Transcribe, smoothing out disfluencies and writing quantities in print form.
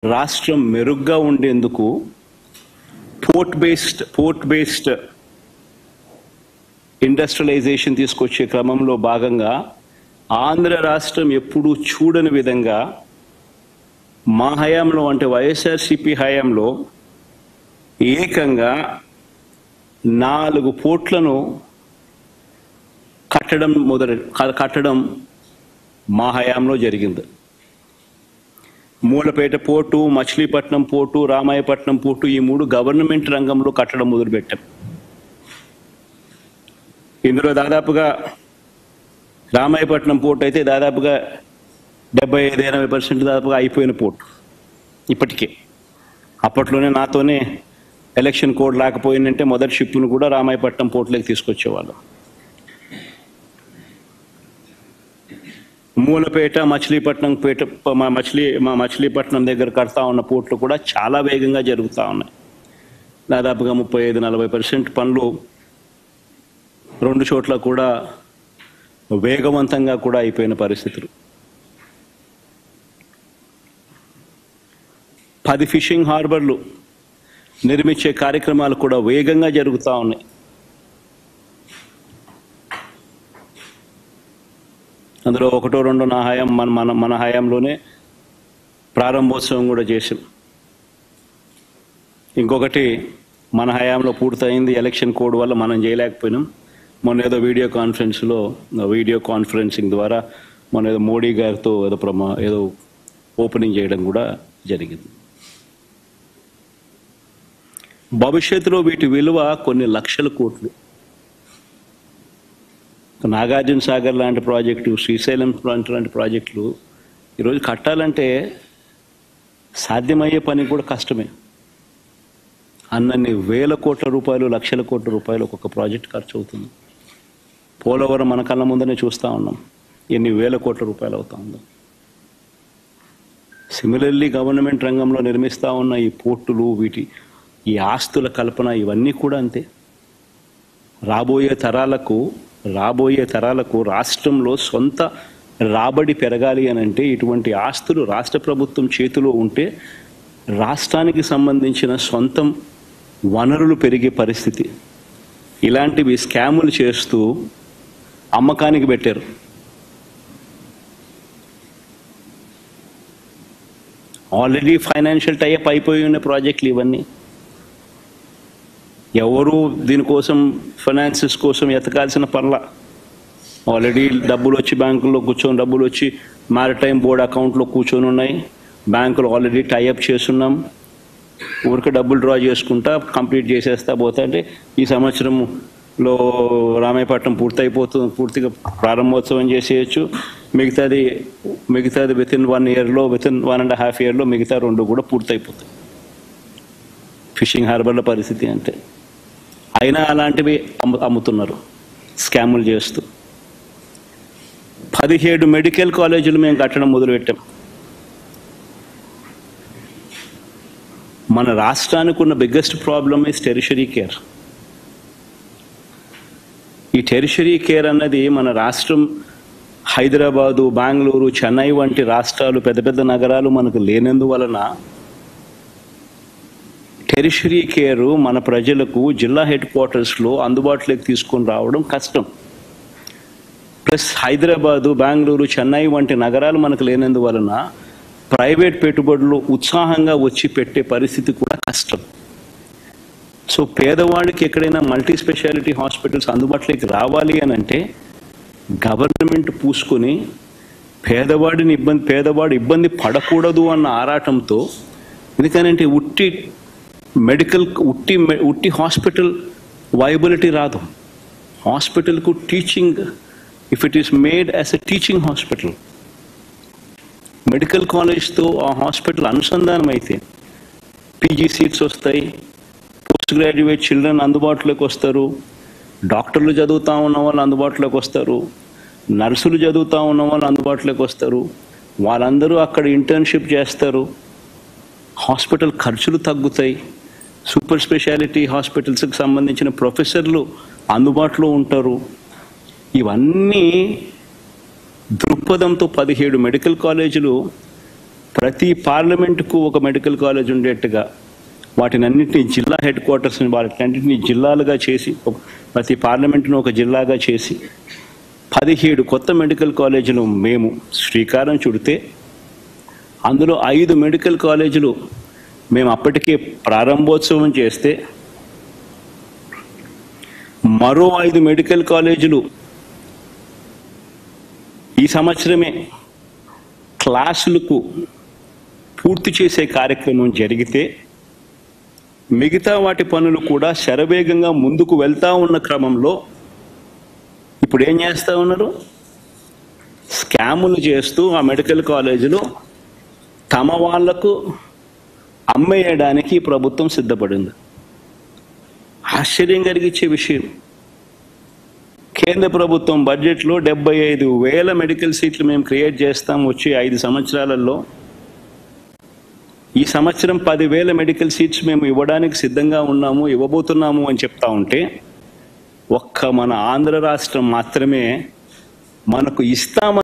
రాష్ట్రం మెరుగ్గా ఉండేందుకు పోర్ట్ బేస్డ్ ఇండస్ట్రియలైజేషన్ తీసుకొచ్చే క్రమంలో భాగంగా ఆంధ్ర రాష్ట్రం ఎప్పుడూ చూడని విధంగా మా హయాంలో అంటే వైఎస్ఆర్సీపీ హయాంలో ఏకంగా 4 పోర్ట్లను కట్టడం మా హయాంలో జరిగింది. Mulapeta port, Machilipatnam port, Ramayapatnam port, ఈ 3 గవర్నమెంట్ రంగంలో కట్టడం మొదలుపెట్టాం. ఇందులో దాదాపుగా రామాయపట్నం పోర్టు అయితే దాదాపుగా 75-80% దాదాపుగా అయిపోయిన పోర్టు ఇప్పటికే. అప్పట్లోనే నాతోనే ఎలక్షన్ కోడ్ లేకపోయిందంటే మొదటి షిప్ను కూడా రామాయపట్నం పోర్టులోకి తీసుకొచ్చేవాళ్ళం. మూలపేట, మచిలీపట్నం మచిలీపట్నం దగ్గర కడతా ఉన్న పోర్టులు కూడా చాలా వేగంగా జరుగుతూ ఉన్నాయి. దాదాపుగా 35-40% పనులు 2 చోట్ల కూడా వేగవంతంగా కూడా అయిపోయిన పరిస్థితులు. 10 ఫిషింగ్ హార్బర్లు నిర్మించే కార్యక్రమాలు కూడా వేగంగా జరుగుతూ ఉన్నాయి. అందులో 1-2 నా హయాం మన హయాంలోనే ప్రారంభోత్సవం కూడా చేసాం. ఇంకొకటి మన హయాంలో పూర్తయింది, ఎలక్షన్ కోడ్ వల్ల మనం చేయలేకపోయినాం. మొన్న ఏదో వీడియో కాన్ఫరెన్సింగ్ ద్వారా మొన్న ఏదో మోడీ గారితో ఏదో ఓపెనింగ్ చేయడం కూడా జరిగింది. భవిష్యత్తులో వీటి విలువ కొన్ని లక్షల కోట్లు. నాగార్జున సాగర్ లాంటి ప్రాజెక్టు, శ్రీశైలం లాంటి ప్రాజెక్టులు ఈరోజు కట్టాలంటే సాధ్యమయ్యే పని కూడా కష్టమే. అన్నన్ని వేల కోట్ల రూపాయలు, లక్షల కోట్ల రూపాయలు ఒక్కొక్క ప్రాజెక్ట్ ఖర్చు అవుతుంది. పోలవరం మన కళ్ళ ముందనే చూస్తూ ఉన్నాం, ఎన్ని వేల కోట్ల రూపాయలు అవుతా ఉందో. సిమిలర్లీ గవర్నమెంట్ రంగంలో నిర్మిస్తూ ఉన్న ఈ పోర్టులు, ఈ ఆస్తుల కల్పన, ఇవన్నీ కూడా అంతే. రాబోయే తరాలకు రాష్ట్రంలో సొంత రాబడి పెరగాలి అని అంటే ఇటువంటి ఆస్తులు రాష్ట్ర ప్రభుత్వం చేతిలో ఉంటే రాష్ట్రానికి సంబంధించిన సొంతం వనరులు పెరిగే పరిస్థితి. ఇలాంటివి స్కాములు చేస్తూ అమ్మకానికి పెట్టారు. ఆల్రెడీ ఫైనాన్షియల్ టైప్ అయిపోయి ఉన్న ప్రాజెక్టులు ఇవన్నీ. ఎవరు దీనికోసం ఫైనాన్సెస్ కోసం ఎతకాల్సిన పర్ల. ఆల్రెడీ డబ్బులు వచ్చి బ్యాంకుల్లో డబ్బులు వచ్చి మ్యారిటైమ్ బోర్డ్ అకౌంట్లో కూర్చొని ఉన్నాయి. బ్యాంకులు ఆల్రెడీ టైఅప్ చేస్తున్నాం. ఊరికి డబ్బులు డ్రా చేసుకుంటా కంప్లీట్ చేసేస్తా పోతా అంటే ఈ సంవత్సరంలో రామాయపట్నం పూర్తిగా ప్రారంభోత్సవం చేసేయచ్చు. మిగతాది వితిన్ 1 ఇయర్లో, వితిన్ 1.5 ఇయర్లో మిగతా 2 కూడా పూర్తయిపోతాయి. ఫిషింగ్ హార్బర్ల పరిస్థితి అంటే. అయినా అలాంటివి అమ్ముతున్నారు స్కాములు చేస్తూ. 17 మెడికల్ కాలేజీలు మేము కట్టడం మొదలుపెట్టాం. మన రాష్ట్రానికి ఉన్న biggest problem is tertiary care. ఈ టెరిషరీ కేర్ అన్నది మన రాష్ట్రం హైదరాబాదు, బెంగళూరు, చెన్నై వంటి రాష్ట్రాలు, పెద్ద నగరాలు మనకు లేనందువలన టెరిషరీ కేరు మన ప్రజలకు జిల్లా హెడ్ క్వార్టర్స్లో అందుబాటులోకి తీసుకొని రావడం కష్టం. ప్లస్ హైదరాబాదు, బెంగళూరు, చెన్నై వంటి నగరాలు మనకు లేనందువలన ప్రైవేట్ పెట్టుబడులు ఉత్సాహంగా వచ్చి పెట్టే పరిస్థితి కూడా కష్టం. సో పేదవాడికి ఎక్కడైనా మల్టీ స్పెషాలిటీ హాస్పిటల్స్ అందుబాటులోకి రావాలి అని అంటే గవర్నమెంట్ పూసుకొని పేదవాడు ఇబ్బంది పడకూడదు అన్న ఆరాటంతో, ఎందుకనంటే ఉట్టి హాస్పిటల్ వైబిలిటీ రాదు. హాస్పిటల్కు teaching, if it is made as a teaching hospital, medical కాలేజ్తో ఆ హాస్పిటల్ అనుసంధానం అయితే పీజీ సీట్స్ వస్తాయి, పోస్ట్ గ్రాడ్యుయేట్ చిల్డ్రన్ అందుబాటులోకి వస్తారు, డాక్టర్లు చదువుతూ ఉన్న వాళ్ళు అందుబాటులోకి వస్తారు, నర్సులు చదువుతూ ఉన్న వాళ్ళు అందుబాటులోకి వస్తారు. వాళ్ళందరూ అక్కడ ఇంటర్న్షిప్ చేస్తారు. హాస్పిటల్ ఖర్చులు తగ్గుతాయి. సూపర్ స్పెషాలిటీ హాస్పిటల్స్కి సంబంధించిన ప్రొఫెసర్లు అందుబాటులో ఉంటారు. ఇవన్నీ దృక్పథంతో 17 మెడికల్ కాలేజీలు ప్రతి పార్లమెంటుకు ఒక మెడికల్ కాలేజ్ ఉండేట్టుగా వాటినన్నింటినీ జిల్లా హెడ్ క్వార్టర్స్ని వాటినన్నింటినీ జిల్లాలుగా చేసి ప్రతి పార్లమెంటును ఒక జిల్లాగా చేసి 17 కొత్త మెడికల్ కాలేజీలు మేము శ్రీకారం చుడితే అందులో 5 మెడికల్ కాలేజీలు మేము అప్పటికే ప్రారంభోత్సవం చేస్తే మరో 5 మెడికల్ కాలేజీలు ఈ సంవత్సరమే క్లాసులకు పూర్తి చేసే కార్యక్రమం జరిగితే మిగతా వాటి పనులు కూడా శరవేగంగా ముందుకు వెళ్తా ఉన్న క్రమంలో ఇప్పుడు ఏం చేస్తూ ఉన్నారు? స్కాములు చేస్తూ ఆ మెడికల్ కాలేజీలు తమ వాళ్లకు అమ్మేయడానికి ప్రభుత్వం సిద్ధపడింది. ఆశ్చర్యం కలిగించే విషయం, కేంద్ర ప్రభుత్వం బడ్జెట్లో 75,000 మెడికల్ సీట్లు మేము క్రియేట్ చేస్తాం వచ్చే 5 సంవత్సరాలలో. ఈ సంవత్సరం 10,000 మెడికల్ సీట్స్ మేము ఇవ్వడానికి సిద్ధంగా ఉన్నాము, ఇవ్వబోతున్నాము అని చెప్తా ఉంటే ఒక్క మన ఆంధ్ర రాష్ట్రం మాత్రమే మనకు ఇస్తామని